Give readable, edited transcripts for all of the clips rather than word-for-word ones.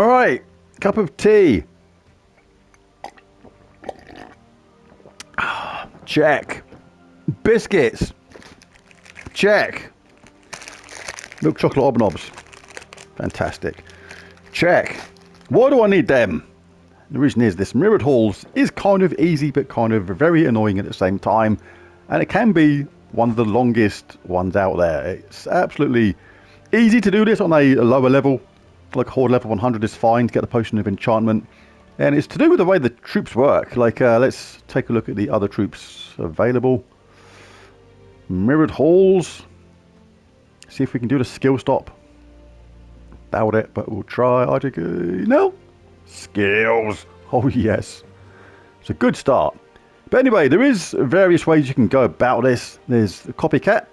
Alright, cup of tea. Check. Biscuits. Check. Milk chocolate hobnobs. Fantastic. Check. Why do I need them? The reason is this mirrored halls is kind of easy but kind of very annoying at the same time, and it can be one of the longest ones out there. It's absolutely easy to do this on a lower level, like horde level 100 is fine to get the potion of enchantment, and it's to do with the way the troops work. Like let's take a look at the other troops available. Mirrored halls. See if we can do the skill stop. Doubt it, but we'll try. No. Skills. Oh yes. It's a good start. But anyway, there is various ways you can go about this. There's the copycat.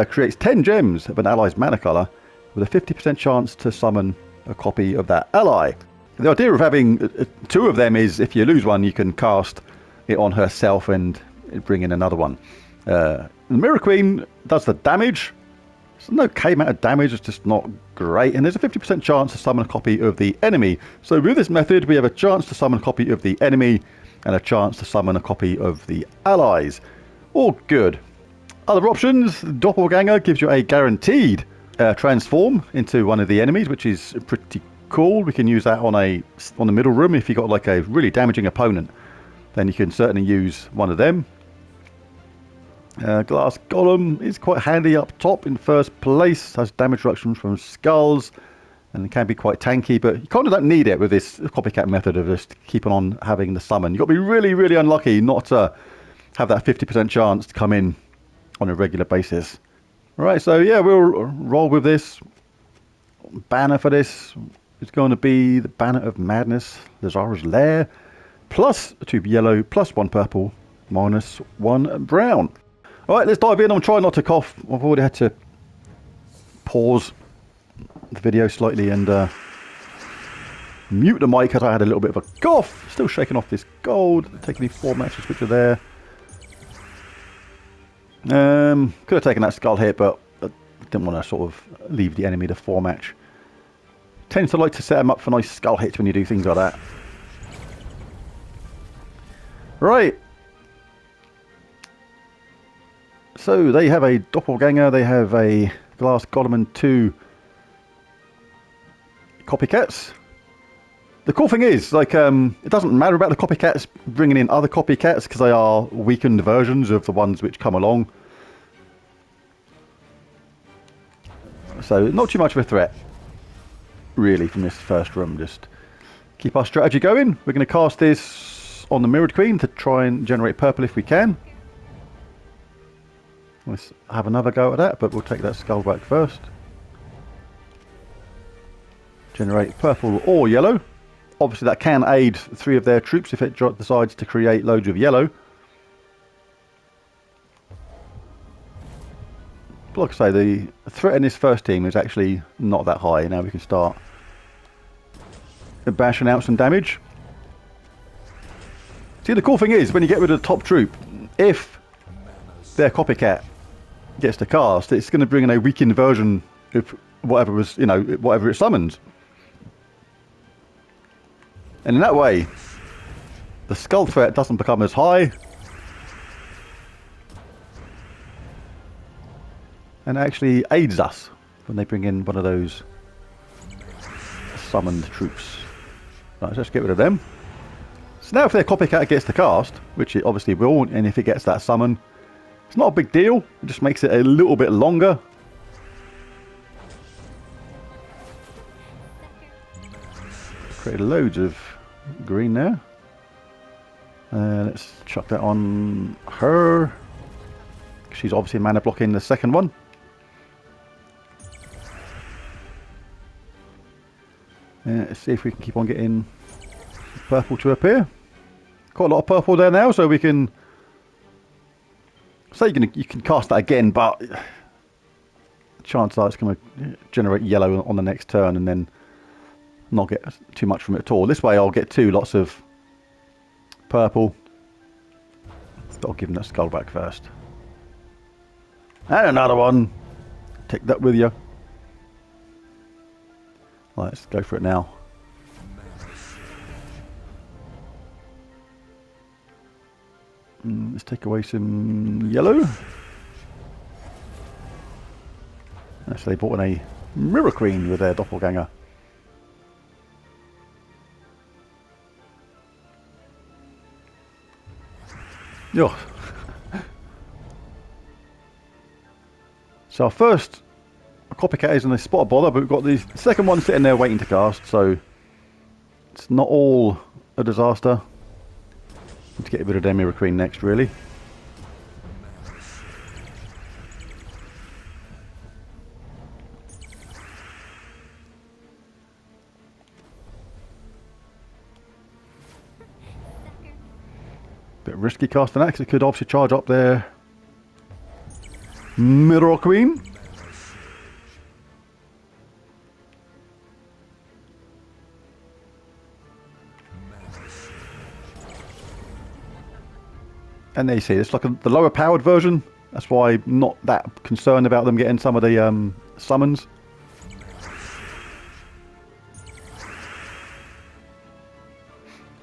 Creates 10 gems of an ally's mana color with a 50% chance to summon a copy of that ally. The idea of having two of them is if you lose one, you can cast it on herself and bring in another one. The Mirror Queen does the damage. It's an okay amount of damage, it's just not great. And there's a 50% chance to summon a copy of the enemy. So with this method, we have a chance to summon a copy of the enemy and a chance to summon a copy of the allies. All good. Other options, Doppelganger gives you a guaranteed transform into one of the enemies, which is pretty cool. We can use that on the middle room if you've got like a really damaging opponent. Then you can certainly use one of them. Glass Golem is quite handy up top in first place. Has damage reduction from skulls and can be quite tanky, but you kind of don't need it with this copycat method of just keeping on having the summon. You've got to be really, really unlucky not to have that 50% chance to come in on a regular basis. Alright, so yeah, we'll roll with this. Banner for this is going to be the Banner of Madness, Lazara's Lair, plus 2 yellow, plus 1 purple, minus 1 brown. Alright, let's dive in. I'm trying not to cough. I've already had to pause the video slightly and mute the mic because I had a little bit of a cough. Still shaking off this gold. Taking these 4 matches which are there. Could have taken that skull hit, but I didn't want to sort of leave the enemy to 4 match. Tends to like to set them up for nice skull hits when you do things like that. Right. So they have a Doppelganger, they have a Glass Golem and 2 copycats. The cool thing is, like, it doesn't matter about the copycats bringing in other copycats because they are weakened versions of the ones which come along. So not too much of a threat, really, from this first room. Just keep our strategy going. We're going to cast this on the Mirrored Queen to try and generate purple if we can. Let's have another go at that, but we'll take that skull back first. Generate purple or yellow. Obviously that can aid 3 of their troops if it decides to create loads of yellow. But like I say, the threat in this first team is actually not that high. Now we can start bashing out some damage. See, the cool thing is, when you get rid of the top troop, if their copycat gets to cast, it's going to bring in a weakened version of whatever was, whatever it summons. And in that way, the skull threat doesn't become as high. And actually aids us when they bring in one of those summoned troops. Right, let's get rid of them. So now if their copycat gets to cast, which it obviously will, and if it gets that summon, it's not a big deal. It just makes it a little bit longer. Created loads of green there. Let's chuck that on her. She's obviously mana blocking the second one. Let's see if we can keep on getting purple to appear. Quite a lot of purple there now, so we can say you can cast that again, but chances are it's going to generate yellow on the next turn and then not get too much from it at all. This way I'll get 2 lots of purple. But I'll give them that skull back first. And another one. Take that with you. Let's go for it now. Let's take away some yellow. So they brought in a Mirror Queen with their doppelganger. Yo. So our first copycat is in a spot of bother, but we've got the second one sitting there waiting to cast, so it's not all a disaster. Let's get rid of their Mirror Queen next, really. Bit risky casting that because it could obviously charge up their Mirror Queen. And there you see, it's like the lower powered version. That's why I'm not that concerned about them getting some of the summons. I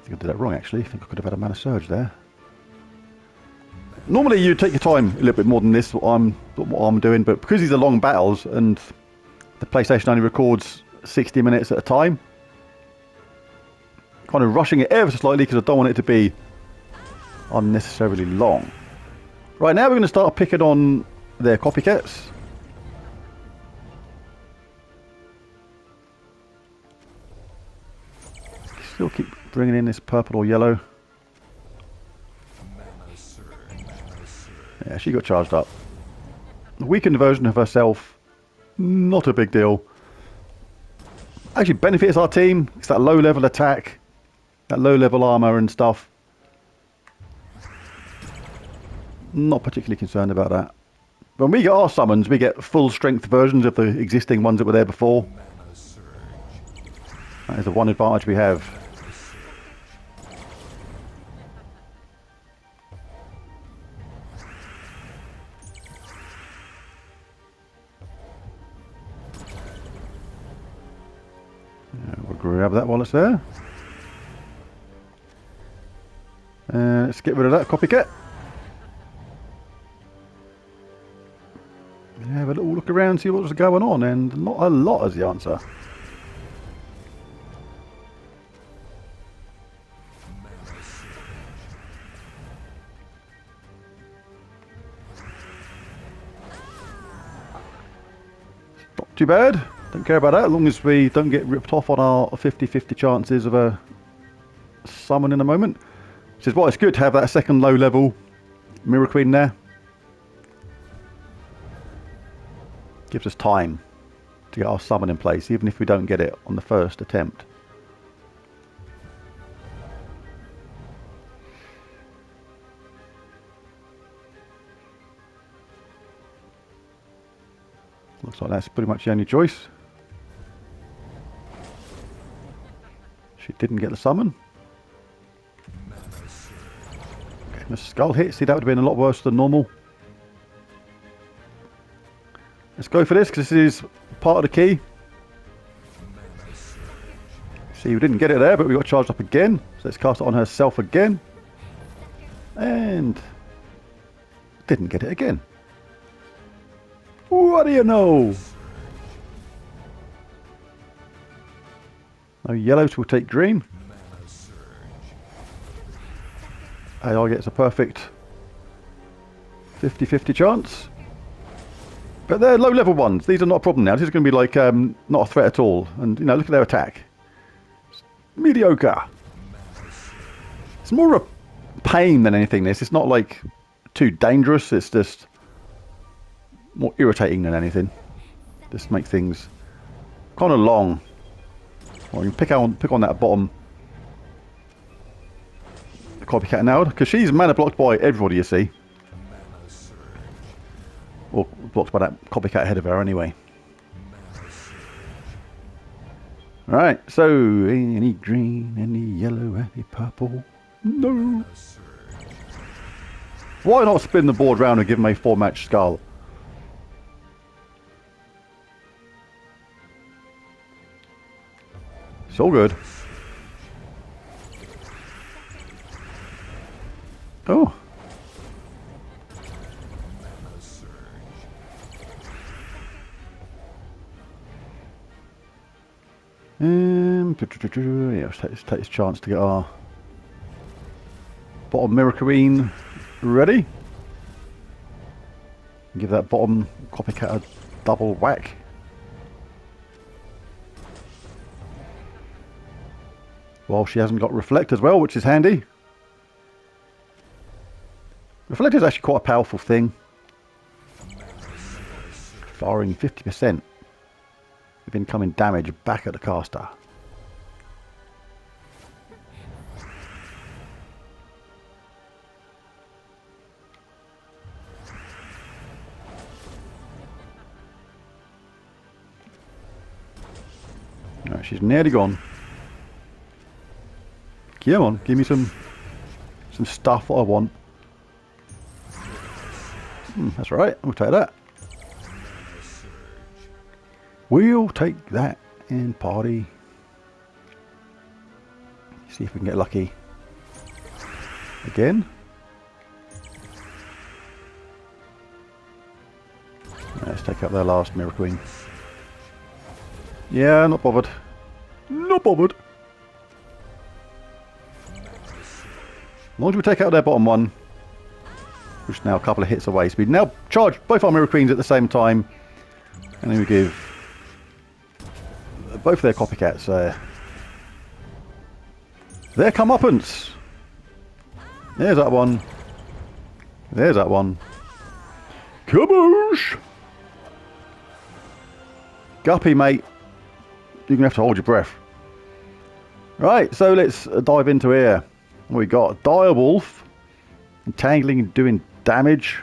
think I did that wrong actually. I think I could have had a Mana Surge there. Normally you take your time a little bit more than this, what I'm doing, but because these are long battles and the PlayStation only records 60 minutes at a time, kind of rushing it ever so slightly because I don't want it to be unnecessarily long. Right, now we're going to start picking on their copycats. Still keep bringing in this purple or yellow. Yeah, she got charged up. The weakened version of herself, not a big deal. Actually benefits our team. It's that low level attack, that low level armor and stuff. Not particularly concerned about that. When we get our summons, we get full strength versions of the existing ones that were there before. That is the one advantage we have. We'll grab that while it's there. Let's get rid of that copycat. Have a little look around, see what's going on, and not a lot is the answer. Not too bad. Don't care about that as long as we don't get ripped off on our 50-50 chances of a summon in a moment. Which is why it's good to have that second low level Mirror Queen there. Gives us time to get our summon in place, even if we don't get it on the first attempt. Looks like that's pretty much the only choice. She didn't get the summon. Okay, the skull hit. See, that would have been a lot worse than normal. Let's go for this because this is part of the key. See, we didn't get it there, but we got charged up again. So let's cast it on herself again. And didn't get it again. What do you know? No yellows will take green. AI gets a perfect 50-50 chance. But they're low level ones. These are not a problem now. This is going to be like not a threat at all. And you know, look at their attack. It's mediocre. It's more of a pain than anything. It's not like too dangerous. It's just more irritating than anything. Just make things kind of long. Well, you can pick on that bottom copycat now because she's mana blocked by everybody. You see. Or blocked by that copycat ahead of her anyway. Alright, so any green, any yellow, any purple? No. Why not spin the board round and give him a 4-match skull? It's all good. Oh. Yeah, let's take this chance to get our bottom Miracle ready. Give that bottom copycat a double whack. Well, she hasn't got Reflect as well, which is handy. Reflect is actually quite a powerful thing. Firing 50% of incoming damage back at the caster. No, she's nearly gone. Come on, give me some stuff that I want. That's right, we'll take that. We'll take that and party. See if we can get lucky. Again. Let's take out their last Miracle Queen. Yeah, not bothered. Not bothered. As long as we take out their bottom one, which is now a couple of hits away. So we now charge both our Miracle Queens at the same time. And then we give both their copycats their comeuppance. There's that one. There's that one. Kaboosh! Guppy, mate. You're going to have to hold your breath. Right, so let's dive into here. We got Direwolf. Entangling and doing damage.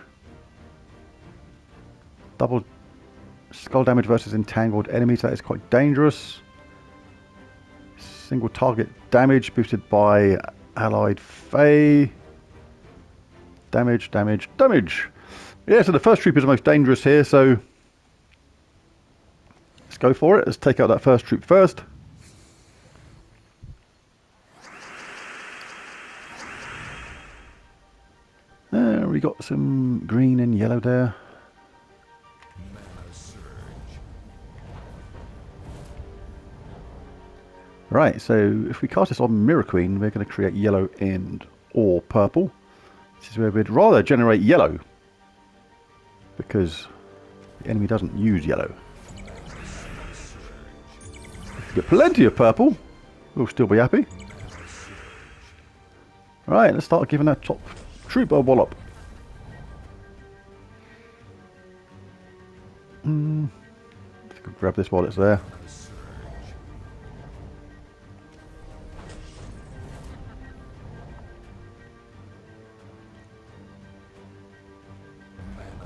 Double skull damage versus entangled enemies. That is quite dangerous. Single target damage boosted by allied Fae. Damage, damage, damage. Yeah, so the first troop is the most dangerous here, so let's go for it. Let's take out that first troop first. We got some green and yellow there. Right, so if we cast this on Miracle Queen, we're going to create yellow and or purple. This is where we'd rather generate yellow, because the enemy doesn't use yellow. If we get plenty of purple, we'll still be happy. Right, let's start giving that top troop a wallop. Let's go grab this while it's there.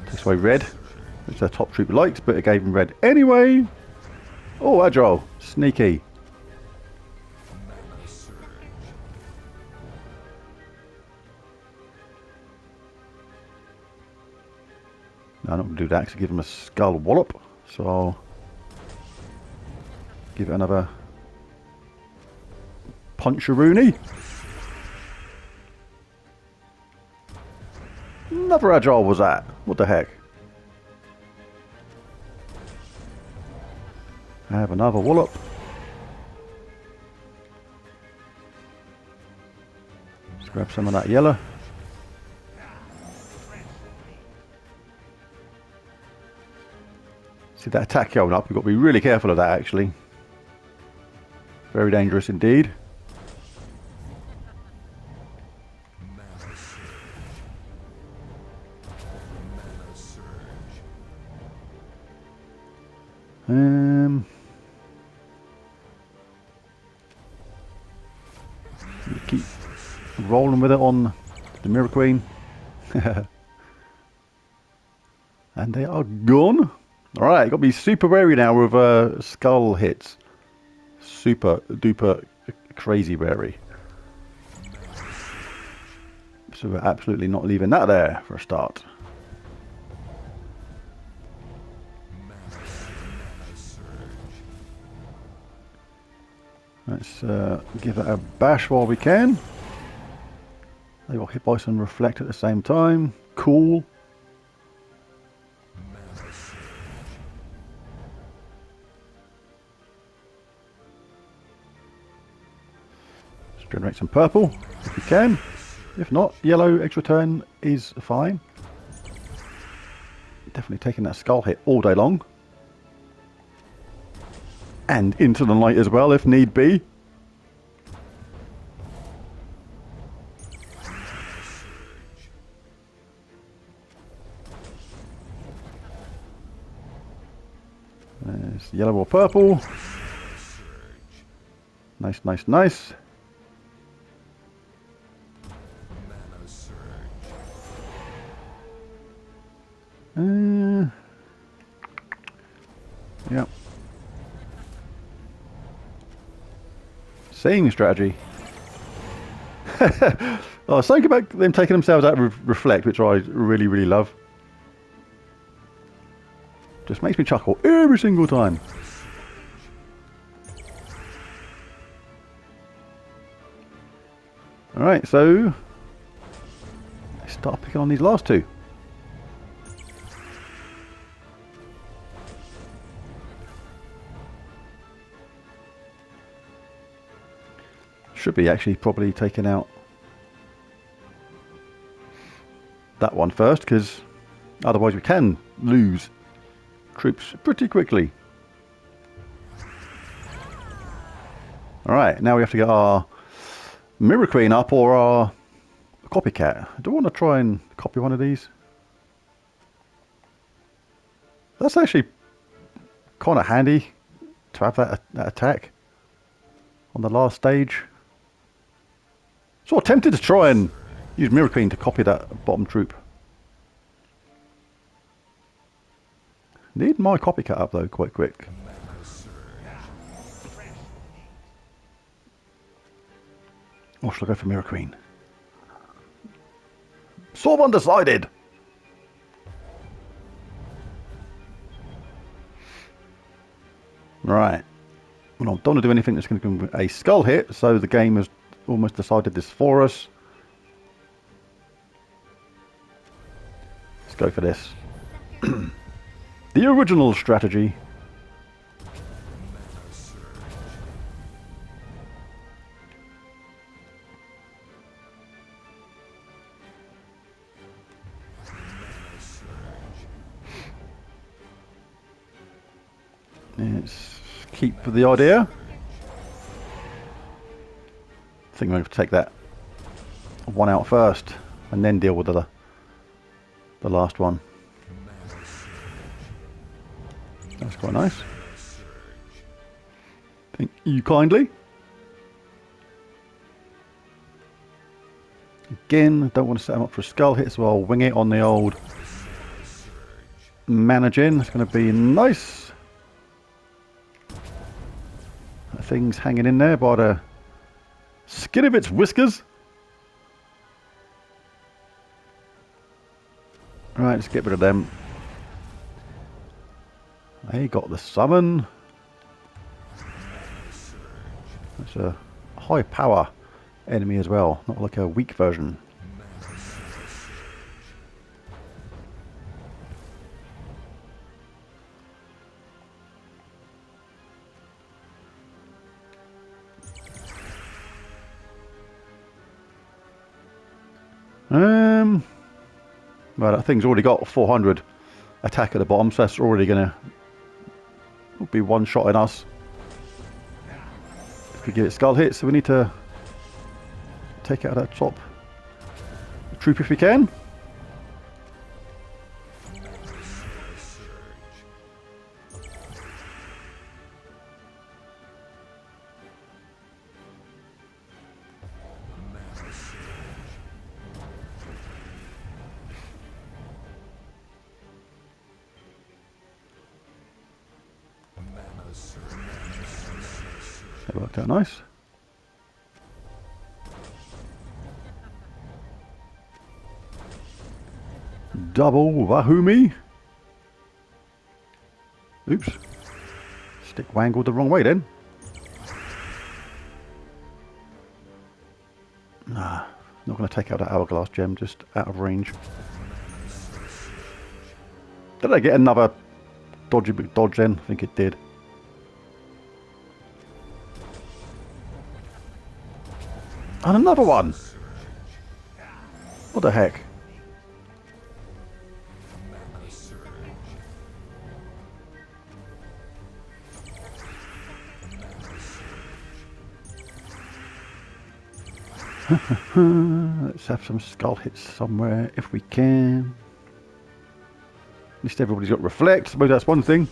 Takes away red, which their top troop likes, but it gave him red anyway. Oh, agile, sneaky. No, I'm not going to do that because I give him a skull wallop. So I'll give it another punch-a-rooney. Another agile was that? What the heck? I have another wallop. Let's grab some of that yellow. See that attack going up, we've got to be really careful of that actually. Very dangerous indeed. Keep rolling with it on the Miracle Queen. And they are gone. Alright, got to be super wary now with skull hits. Super duper crazy wary. So we're absolutely not leaving that there for a start. Let's give it a bash while we can. They got hit by some reflect at the same time. Cool. Let's generate some purple if we can. If not, yellow extra turn is fine. Definitely taking that skull hit all day long. And into the light as well if need be. There's yellow or purple. Nice, nice, nice. Yep. Same strategy. Oh, something about them taking themselves out of reflect, which I really, really love. Just makes me chuckle every single time. Alright, so let's start picking on these last two. Should be actually probably taking out that one first, because otherwise we can lose troops pretty quickly. Alright, now we have to get our Mirror Queen up or our Copycat. Do I want to try and copy one of these? That's actually kind of handy to have that attack on the last stage. So I'm tempted to try and use Mirror Queen to copy that bottom troop. Need my Copycat up though quite quick. Or should I go for Mirror Queen? Sort of undecided. Right. Well, I don't want to do anything that's going to give a skull hit, so the game has almost decided this for us. Let's go for this. The original strategy. Let's keep the idea. I think I'm going to take that one out first and then deal with the last one. That's quite nice. Thank you kindly. Again, don't want to set them up for a skull hit, so I'll wing it on the old managing. It's going to be nice. That thing's hanging in there by the skin of its whiskers. Right, let's get rid of them. They got the summon. That's a high power enemy as well, not like a weak version. Well, that thing's already got 400 attack at the bottom, so that's already going to be one-shotting us if we get it skull hit. So we need to take out that top troop if we can. That worked out nice. Double Wahumi. Oops. Stick wangled the wrong way then. going to take out that hourglass gem just out of range. Did I get another dodgy dodge then? I think it did. And another one! What the heck? Let's have some skull hits somewhere if we can. At least everybody's got reflect. I suppose that's one thing.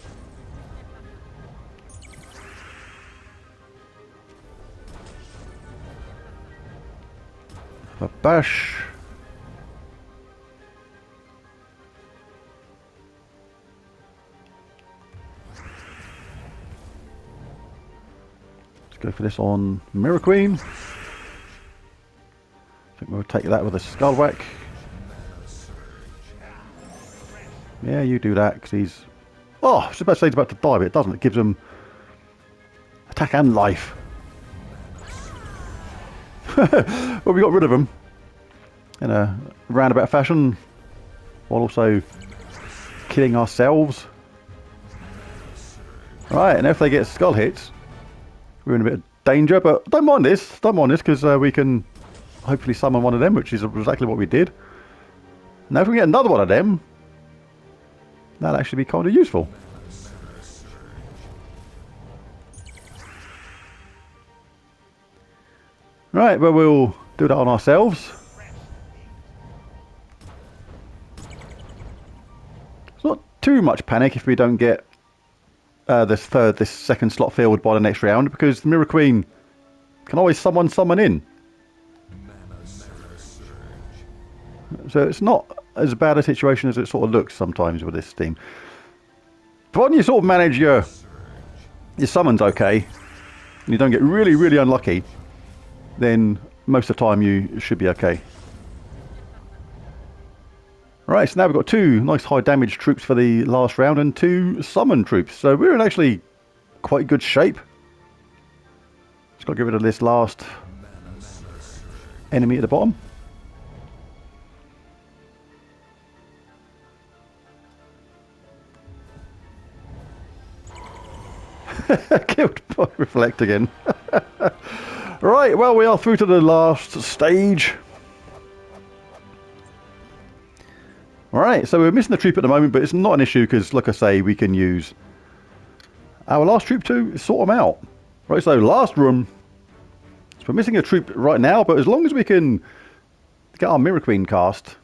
A bash. Let's go for this on Mirror Queen. I think we'll take that with a skull whack. Yeah, you do that because he's... Oh, I was about to say he's about to die, but it doesn't. It gives him attack and life. Well, we got rid of him in a roundabout fashion, while also killing ourselves. Right, and if they get skull hits, we're in a bit of danger. But don't mind this. Don't mind this because we can hopefully summon one of them, which is exactly what we did. Now, if we get another one of them, that'll actually be kind of useful. Right, well, we'll do that on ourselves. It's not too much panic if we don't get this second slot filled by the next round, because the Mirror Queen can always summon someone in. So it's not as bad a situation as it sort of looks sometimes with this team. Provided you sort of manage your summons okay, and you don't get really, really unlucky, then most of the time you should be okay. Right, so now we've got 2 nice high damage troops for the last round and 2 summon troops. So we're in actually quite good shape. Just got to get rid of this last enemy at the bottom. Killed by reflect again. Right, well, we are through to the last stage. Alright, so we're missing the troop at the moment, but it's not an issue because, like I say, we can use our last troop to sort them out. Right, so last room. So we're missing a troop right now, but as long as we can get our Mirror Queen cast,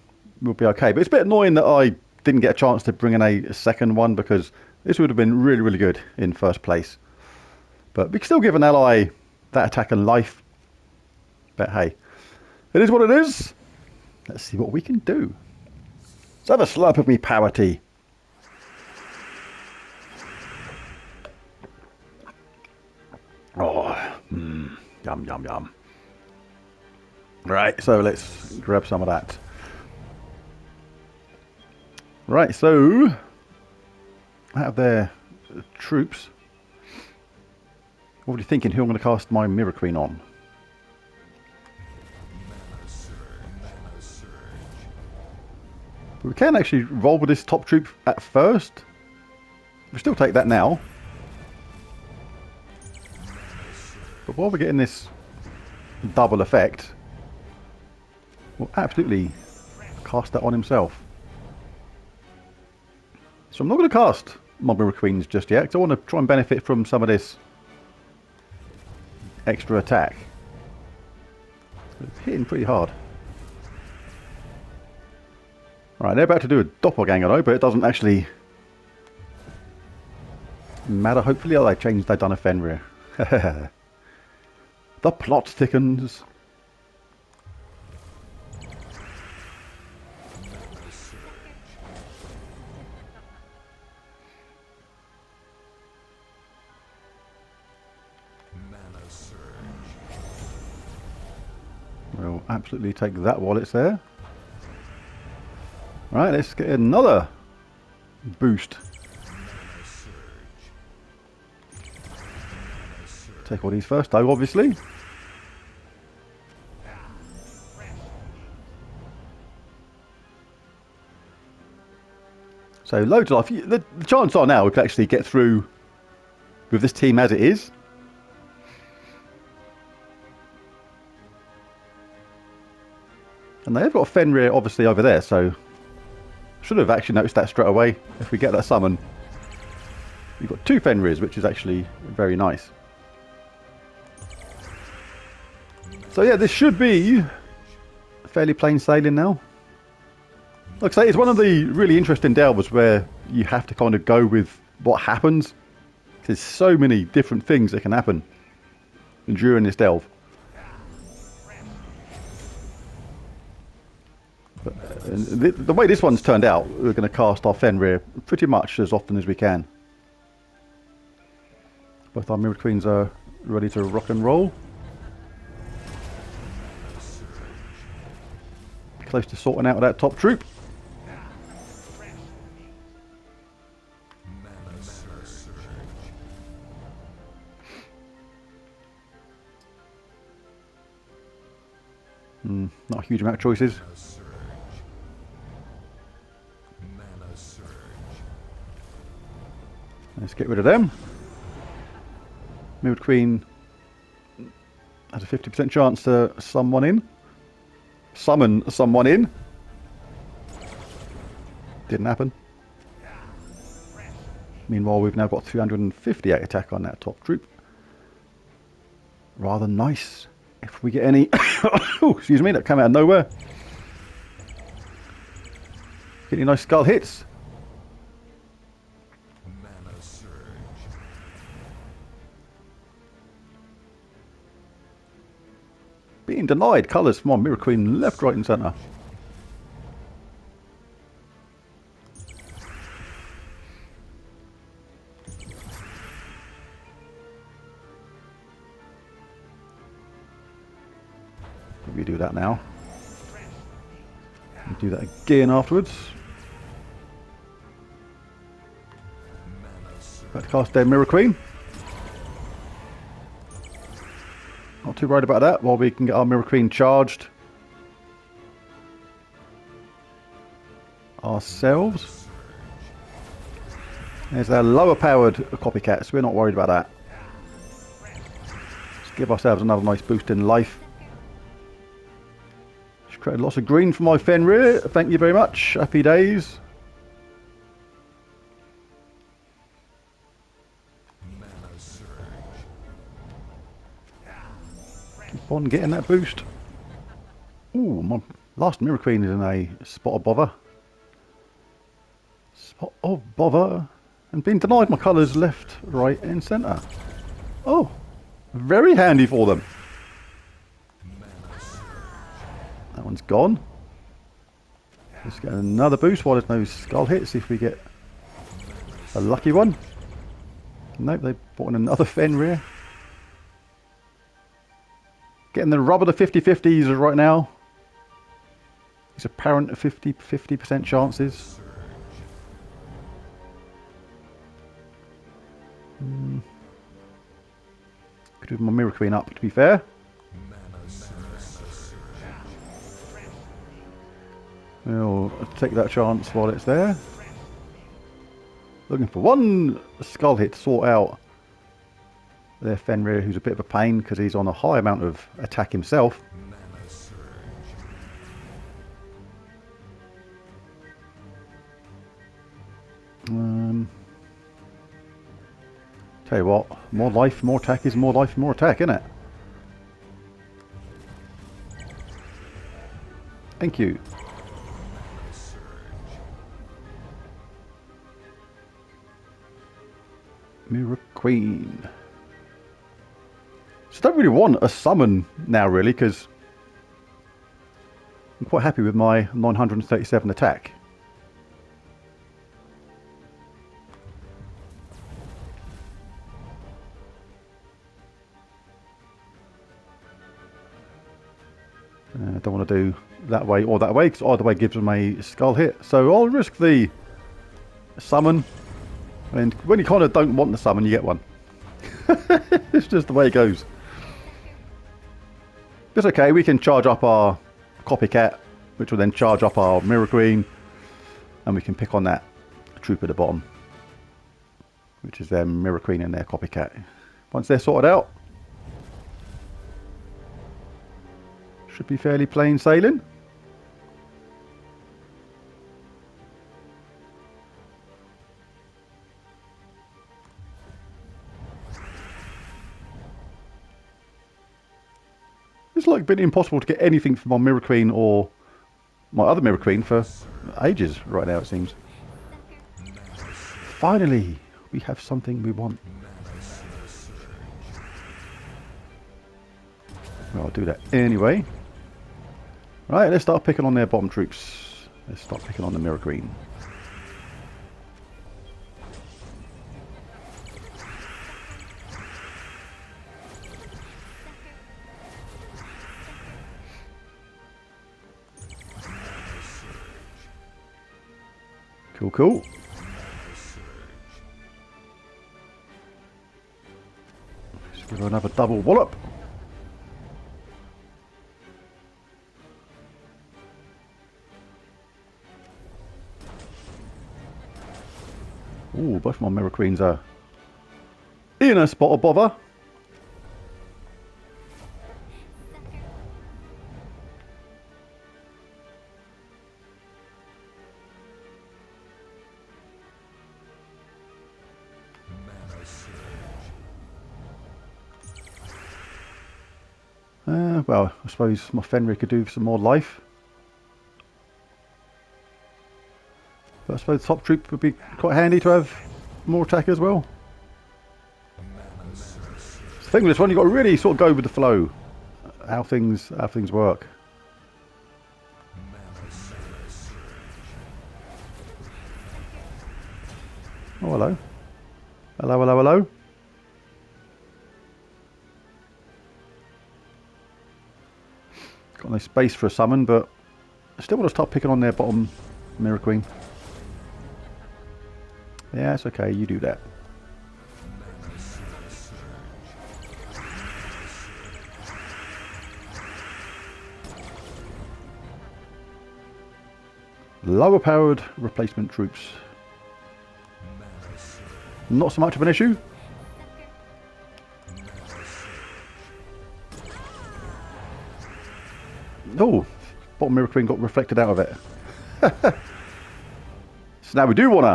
we'll be okay. But it's a bit annoying that I didn't get a chance to bring in a second one, because this would have been really, really good in first place. But we can still give an ally that attack and life. But hey, it is what it is. Let's see what we can do. Let's have a slurp of me power tea. Oh, yum, yum, yum. Right, so let's grab some of that. Right, so out of their troops, already thinking who I'm going to cast my Mirror Queen on. But we can actually roll with this top troop at first. We'll still take that now. But while we're getting this double effect, we'll absolutely cast that on himself. So I'm not going to cast my Mirror Queens just yet, because I want to try and benefit from some of this extra attack. It's hitting pretty hard. Right, they're about to do a doppelganger though, but it doesn't actually matter. Hopefully, oh, they've done a Fenrir. The plot thickens. We'll absolutely take that while it's there. Right, let's get another boost. Take all these first though, obviously. So loads of life. The chances are now we could actually get through with this team as it is. And they've got a Fenrir obviously over there, so should have actually noticed that straight away. If we get that summon, we've got 2 Fenrirs, which is actually very nice. So yeah, this should be fairly plain sailing now. Like I say, it's one of the really interesting delvers where you have to kind of go with what happens. There's so many different things that can happen during this delve. But, the way this one's turned out, we're going to cast our Fenrir pretty much as often as we can. Both our Mirror Queens are ready to rock and roll. Close to sorting out that top troop. Not a huge amount of choices. Let's get rid of them. Mirrored Queen has a 50% chance to summon someone in. Didn't happen. Meanwhile, we've now got 358 attack on that top troop. Rather nice. If we get any... oh, excuse me, that came out of nowhere. Get any nice skull hits. Being denied colours from our Mirror Queen left, right and centre. We do that now. We do that again afterwards. Back to cast their Mirror Queen. Not too worried about that while we can get our Mirror Queen charged ourselves. There's our lower powered copycat, so we're not worried about that. Let's give ourselves another nice boost in life. Just created lots of green for my Fenrir. Thank you very much. Happy days. Keep on getting that boost. Ooh, my last Mirror Queen is in a spot of bother. Spot of bother. And being denied my colours left, right and centre. Oh, very handy for them. That one's gone. Let's get another boost while there's no skull hits, see if we get a lucky one. Nope, they brought in another Fenrir. Getting the rub of the 50-50s right now. These apparent 50% chances. Could have my Mirror Queen up, to be fair. We'll take that chance while it's there. Looking for one skull hit to sort out their Fenrir, who's a bit of a pain because he's on a high amount of attack himself. Tell you what, more life, more attack is more life, more attack, isn't it? Thank you. Mirror Queen. So I don't really want a summon now, really, because I'm quite happy with my 937 attack. I don't want to do that way or that way, because either way gives them a skull hit. So I'll risk the summon, and when you kind of don't want the summon, you get one. It's just the way it goes. It's okay, we can charge up our copycat, which will then charge up our Mirror Queen, and we can pick on that troop at the bottom, which is their Mirror Queen and their Copycat. Once they're sorted out, should be fairly plain sailing. It's like been impossible to get anything from my Mirror Queen or my other Mirror Queen for ages right now, it seems. Finally, we have something we want. Well, I'll do that anyway. Right, let's start picking on their bottom troops. Let's start picking on the Mirror Queen. Cool, cool. Let's give her another double wallop. Ooh, both my Mirror Queens are in a spot of bother. Well, I suppose my Fenrir could do some more life. But I suppose the top troop would be quite handy to have more attack as well. The thing with this one, you've got to really sort of go with the flow. How things work. Oh, hello. Hello, hello, hello. Got no space for a summon, but I still want to start picking on their bottom Mirror Queen. Yeah, it's okay, you do that. Lower powered replacement troops. Not so much of an issue. Oh, bottom Mirror Queen got reflected out of it. So now we do want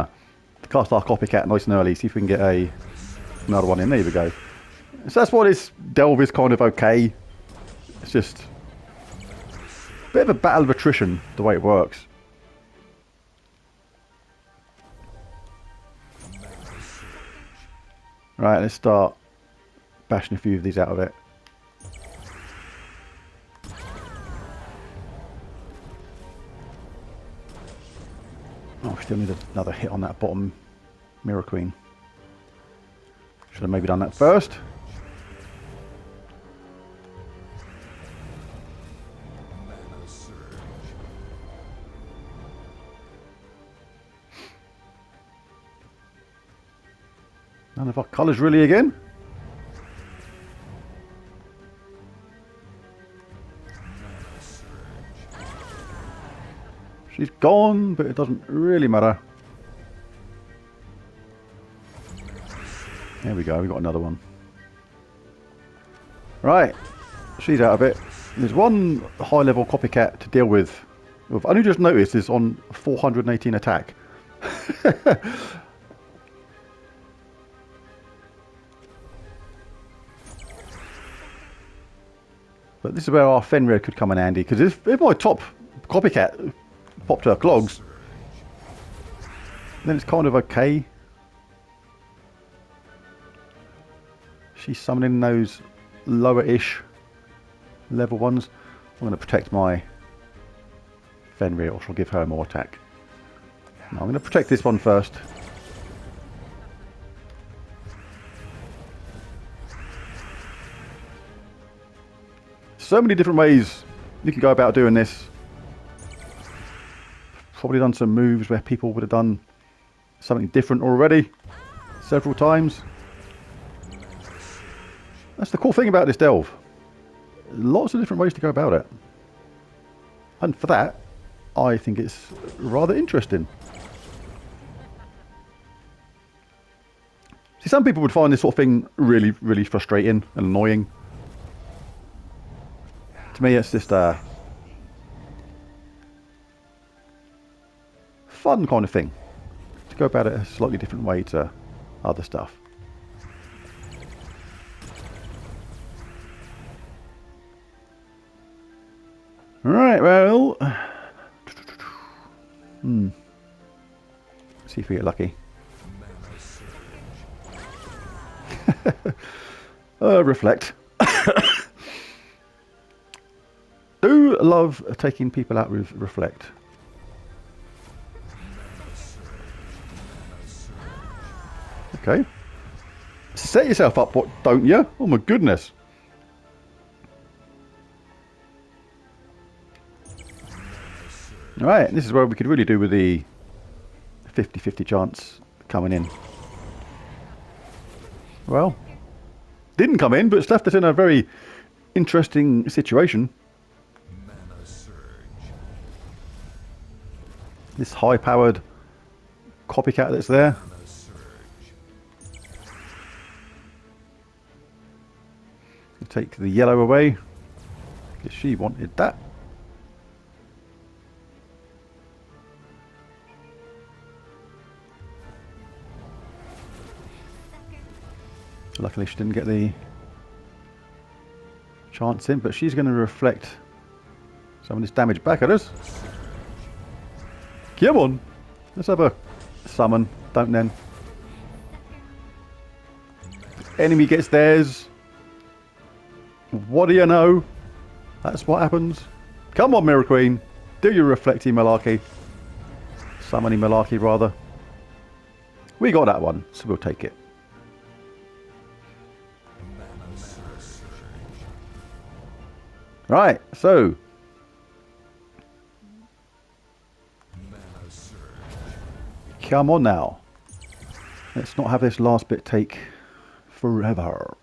to cast our Copycat nice and early, see if we can get another one in. There we go. So that's why this delve is kind of okay. It's just a bit of a battle of attrition, the way it works. Right, let's start bashing a few of these out of it. Oh, we still need another hit on that bottom Mirror Queen. Should have maybe done that first. None of our colours really again. She's gone, but it doesn't really matter. There we go, we got another one. Right, she's out of it. There's one high level Copycat to deal with. I've only just noticed is on 418 attack. But this is where our Fenrir could come in handy, because if my top Copycat popped her clogs, then it's kind of okay. She's summoning those lower-ish level ones. I'm going to protect my Fenrir, or shall give her more attack. No, I'm going to protect this one first. So many different ways you can go about doing this. Probably done some moves where people would have done something different already several times. That's the cool thing about this delve. Lots of different ways to go about it. And for that, I think it's rather interesting. See, some people would find this sort of thing really, really frustrating and annoying. To me, it's just a fun kind of thing. To go about it a slightly different way to other stuff. Right, well... See if we get lucky. Reflect. Do love taking people out with reflect. Okay. Set yourself up, what, don't you? Oh my goodness. Alright, this is where we could really do with the 50-50 chance coming in. Well, didn't come in, but it's left us in a very interesting situation. This high-powered copycat that's there. Take the yellow away, because she wanted that. Luckily she didn't get the chance in, but she's going to reflect some of this damage back at us. Come on, let's have a summon, don't then. Enemy gets theirs. What do you know? That's what happens. Come on, Mirror Queen. Do your reflecting malarkey. Summoning malarkey, rather. We got that one, so we'll take it. Right, so. Come on now. Let's not have this last bit take forever.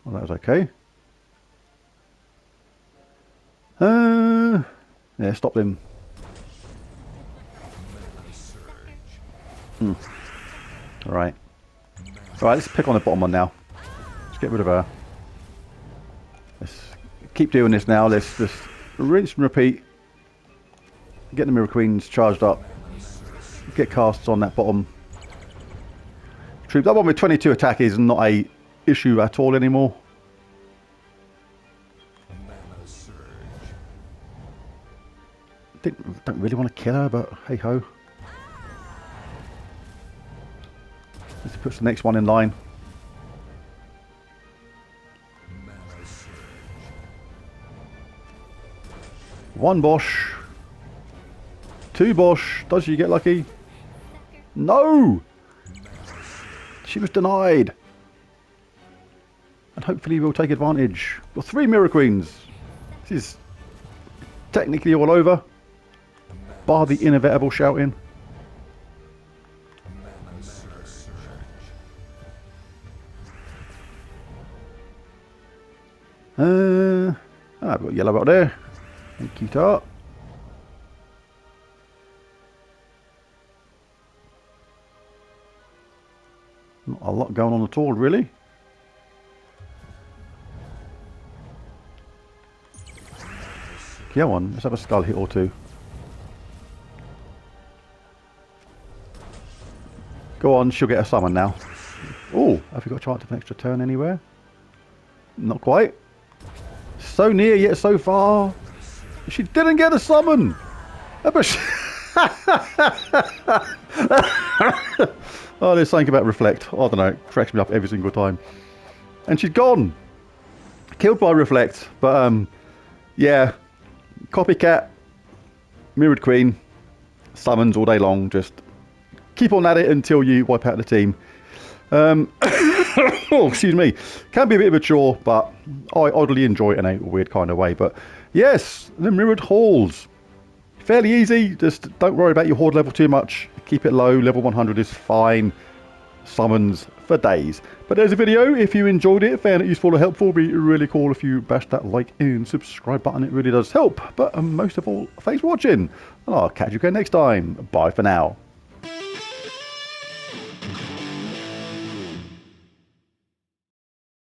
Well, that was okay. Yeah, stop him. Alright. Alright, let's pick on the bottom one now. Let's get rid of her. Let's keep doing this now. Let's just rinse and repeat. Get the Mirror Queens charged up. Get casts on that bottom troop. That one with 22 attack is not a issue at all anymore. Don't really want to kill her, but hey ho. Let's put the next one in line. One Bosch. Two Bosch. Does she get lucky? No! She was denied. And hopefully we'll take advantage. Well, 3 Mirror Queens. This is technically all over. Bar the inevitable shouting. I've got yellow out there. Thank you, Tart. Not a lot going on at all, really. Come on, let's have a skull hit or two. Go on, she'll get a summon now. Oh, have you got a chance of an extra turn anywhere? Not quite. So near yet so far. She didn't get a summon. Oh, there's something about reflect. I don't know. It cracks me up every single time. And she's gone. Killed by reflect. But yeah. Copycat. Mirrored Queen. Summons all day long. Just keep on at it until you wipe out the team. Oh, excuse me. Can be a bit of a chore, but I oddly enjoy it in a weird kind of way. But yes, the mirrored halls. Fairly easy. Just don't worry about your horde level too much. Keep it low. Level 100 is fine. summons for days. But there's a video. If you enjoyed it, found it useful or helpful, it'd be really cool if you bash that like and subscribe button. It really does help. But most of all, thanks for watching. And I'll catch you again next time. Bye for now.